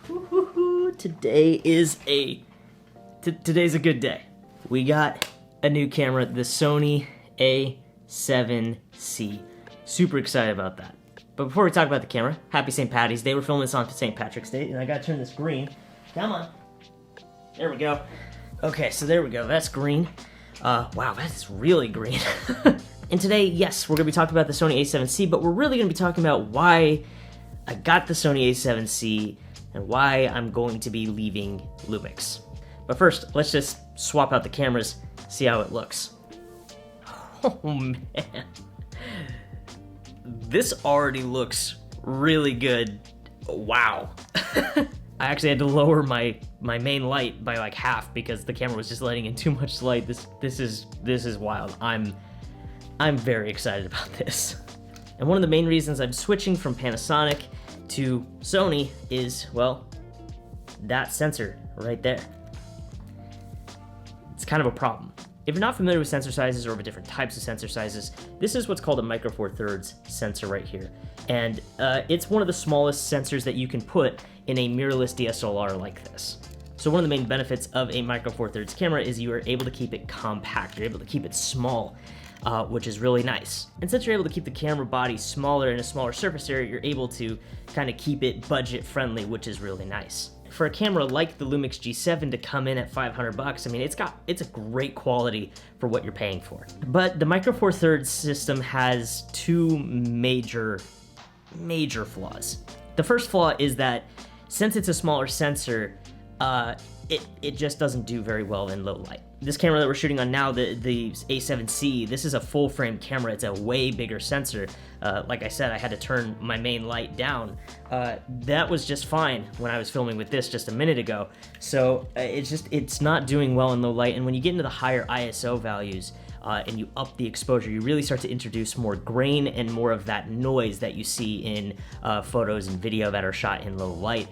Today's a good day. We got a new camera, the Sony A7C. Super excited about that. But before we talk about the camera, happy St. Patty's Day. We're filming this on St. Patrick's Day, and I gotta turn this green. Come on. There we go. Okay, so there we go. That's green. Wow, that is really green. And today, yes, we're gonna be talking about the Sony A7C, but we're really gonna be talking about why I got the Sony A7C and why I'm going to be leaving Lumix. But first, let's just swap out the cameras, see how it looks. Oh man. This already looks really good. Wow. I actually had to lower my main light by like half because the camera was just letting in too much light. This is wild. I'm very excited about this. And one of the main reasons I'm switching from Panasonic to Sony is, well, that sensor right there. It's kind of a problem. If you're not familiar with sensor sizes or with different types of sensor sizes, this is what's called a micro four thirds sensor right here. And it's one of the smallest sensors that you can put in a mirrorless DSLR like this. So one of the main benefits of a micro four thirds camera is you are able to keep it compact. You're able to keep it small, which is really nice. And since you're able to keep the camera body smaller in a smaller surface area, you're able to kind of keep it budget friendly, which is really nice. For a camera like the Lumix G7 to come in at 500 bucks, I mean, it's a great quality for what you're paying for. But the micro four thirds system has two major flaws. The first flaw is that since it's a smaller sensor, it just doesn't do very well in low light. This camera that we're shooting on now, the A7C, this is a full frame camera. It's a way bigger sensor. Like I said, I had to turn my main light down. That was just fine when I was filming with this just a minute ago. So it's not doing well in low light. And when you get into the higher ISO values and you up the exposure, you really start to introduce more grain and more of that noise that you see in photos and video that are shot in low light.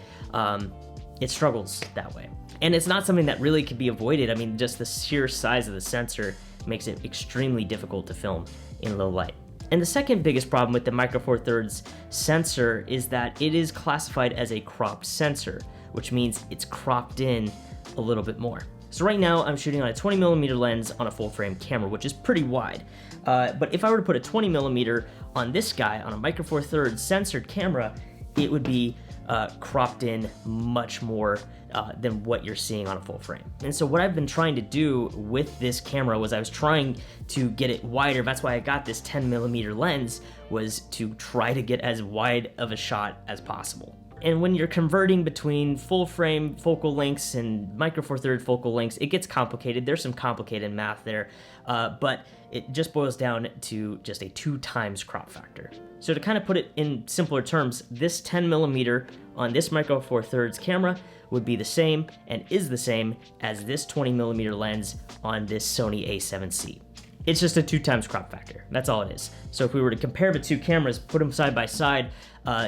It struggles that way. And it's not something that really could be avoided. I mean, just the sheer size of the sensor makes it extremely difficult to film in low light. And the second biggest problem with the micro four thirds sensor is that it is classified as a cropped sensor, which means it's cropped in a little bit more. So right now I'm shooting on a 20mm lens on a full frame camera, which is pretty wide. But if I were to put a 20mm on this guy on a micro four thirds censored camera, it would be cropped in much more than what you're seeing on a full frame. And so what I've been trying to do with this camera was I was trying to get it wider. That's why I got this 10mm lens, was to try to get as wide of a shot as possible. And when you're converting between full frame focal lengths and micro four thirds focal lengths, it gets complicated. There's some complicated math there, but it just boils down to just a 2x crop factor. So to kind of put it in simpler terms, this 10mm on this micro four thirds camera would be the same and is the same as this 20mm lens on this Sony A7C. It's just a 2x crop factor. That's all it is. So if we were to compare the two cameras, put them side by side,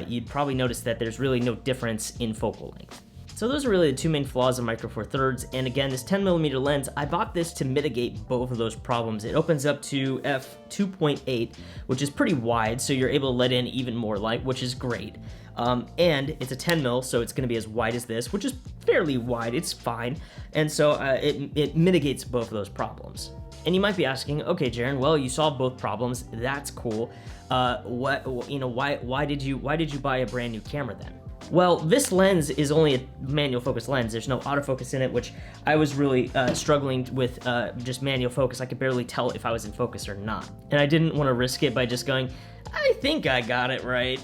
you'd probably notice that there's really no difference in focal length. So those are really the two main flaws of micro four thirds. And again, this 10mm lens, I bought this to mitigate both of those problems. It opens up to f2.8, which is pretty wide, so you're able to let in even more light, which is great. And it's a 10mm, so it's going to be as wide as this, which is fairly wide. It's fine. And so it mitigates both of those problems. And you might be asking, okay, Jaron, well, you solved both problems. That's cool. Why did you buy a brand new camera then? Well, this lens is only a manual focus lens. There's no autofocus in it, which I was really struggling with just manual focus. I could barely tell if I was in focus or not. And I didn't want to risk it by just going, I think I got it right.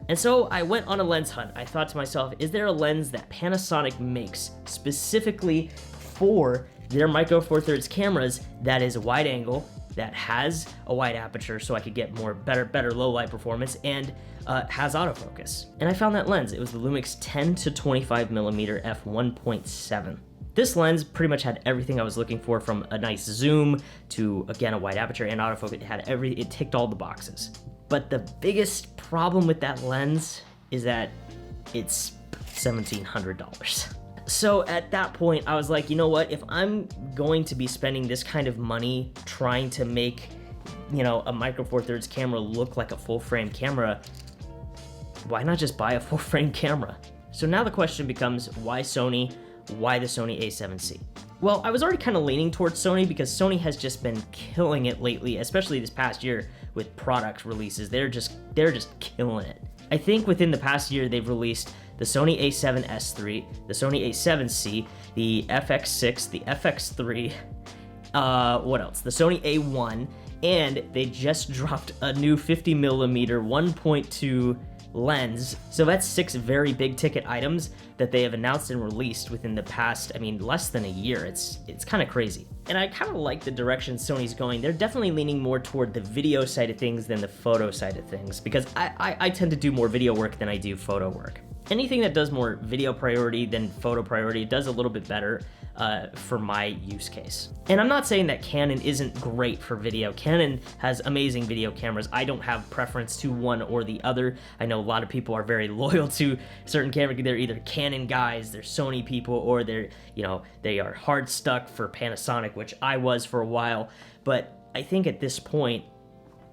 And so I went on a lens hunt. I thought to myself, is there a lens that Panasonic makes specifically for their micro four thirds cameras that is wide angle, that has a wide aperture so I could get better low light performance, and has autofocus? And I found that lens. It was the Lumix 10 to 25mm f1.7. This lens pretty much had everything I was looking for, from a nice zoom to, again, a wide aperture and autofocus. It ticked all the boxes. But the biggest problem with that lens is that it's $1,700. So at that point, I was like, you know what? If I'm going to be spending this kind of money trying to make, a micro four thirds camera look like a full frame camera, why not just buy a full frame camera? So now the question becomes, why Sony? Why the Sony A7C? Well, I was already kind of leaning towards Sony because Sony has just been killing it lately, especially this past year with product releases. They're just killing it. I think within the past year they've released the Sony A7S III, the Sony A7C, the FX6, the FX3, what else? The Sony A1, and they just dropped a new 50mm 1.2 lens. So that's 6 very big ticket items that they have announced and released within the past, less than a year. It's kind of crazy. And I kind of like the direction Sony's going. They're definitely leaning more toward the video side of things than the photo side of things, because I tend to do more video work than I do photo work. Anything that does more video priority than photo priority does a little bit better for my use case. And I'm not saying that Canon isn't great for video. Canon has amazing video cameras. I don't have preference to one or the other. I know a lot of people are very loyal to certain cameras. They're either Canon guys, they're Sony people, or they are hard stuck for Panasonic, which I was for a while. But I think at this point,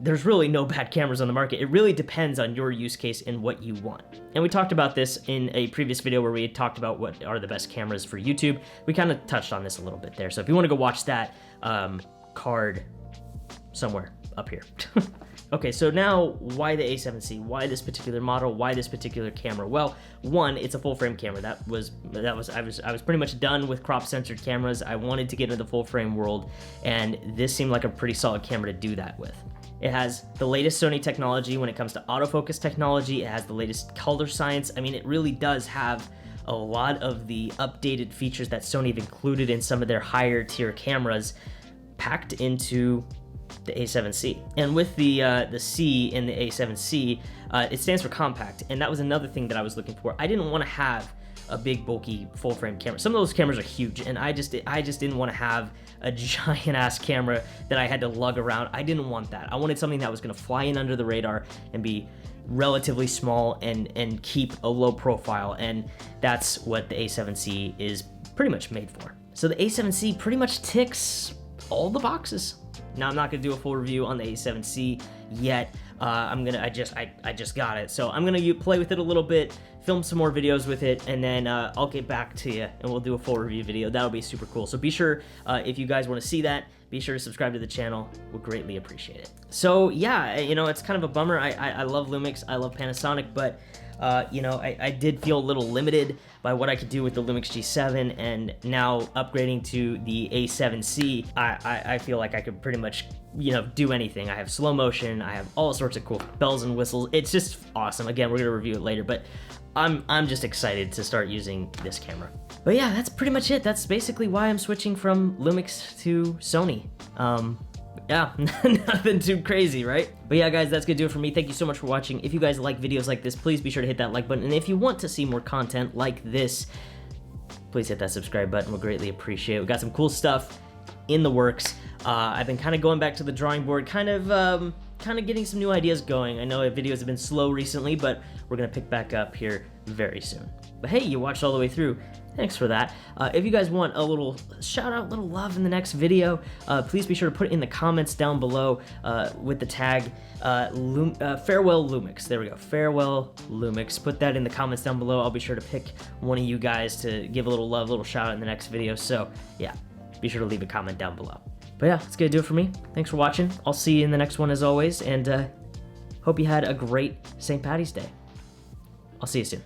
there's really no bad cameras on the market. It really depends on your use case and what you want. And we talked about this in a previous video where we had talked about what are the best cameras for YouTube. We kind of touched on this a little bit there. So if you want to go watch that, card somewhere up here. Okay, so now why the A7C? Why this particular model? Why this particular camera? Well, one, it's a full frame camera. I was pretty much done with crop censored cameras. I wanted to get into the full frame world, and this seemed like a pretty solid camera to do that with. It has the latest Sony technology when it comes to autofocus technology. It has the latest color science. It really does have a lot of the updated features that Sony have included in some of their higher tier cameras packed into the A7C. And with the C in the A7C, it stands for compact, and that was another thing that I was looking for. I didn't want to have a big bulky full frame camera. Some of those cameras are huge, and I just didn't want to have a giant ass camera that I had to lug around. I didn't want that. I wanted something that was going to fly in under the radar and be relatively small and keep a low profile, and that's what the A7C is pretty much made for. So the A7C pretty much ticks all the boxes. Now I'm not gonna do a full review on the A7C yet. I just got it, so I'm gonna play with it a little bit, film some more videos with it, and then I'll get back to you and we'll do a full review video. That'll be super cool. So be sure, if you guys want to see that, be sure to subscribe to the channel. We'll greatly appreciate it. So yeah, it's kind of a bummer. I love Lumix, I love Panasonic, but I did feel a little limited by what I could do with the Lumix G7, and now upgrading to the A7C, I feel like I could pretty much, do anything. I have slow motion, I have all sorts of cool bells and whistles. It's just awesome. Again, we're gonna review it later, but I'm just excited to start using this camera. But yeah, that's pretty much it. That's basically why I'm switching from Lumix to Sony. Yeah, nothing too crazy, right? But yeah, guys, that's gonna do it for me. Thank you so much for watching. If you guys like videos like this, please be sure to hit that like button. And if you want to see more content like this, please hit that subscribe button. We'll greatly appreciate it. We got some cool stuff in the works. I've been kind of going back to the drawing board, kind of getting some new ideas going. I know videos have been slow recently, but we're gonna pick back up here very soon. But hey, you watched all the way through. Thanks for that. If you guys want a little shout out, little love in the next video, please be sure to put it in the comments down below with the tag Farewell Lumix. There we go, Farewell Lumix. Put that in the comments down below. I'll be sure to pick one of you guys to give a little love, a little shout out in the next video. So yeah, be sure to leave a comment down below. But yeah, that's gonna do it for me. Thanks for watching. I'll see you in the next one as always, and hope you had a great St. Paddy's Day. I'll see you soon.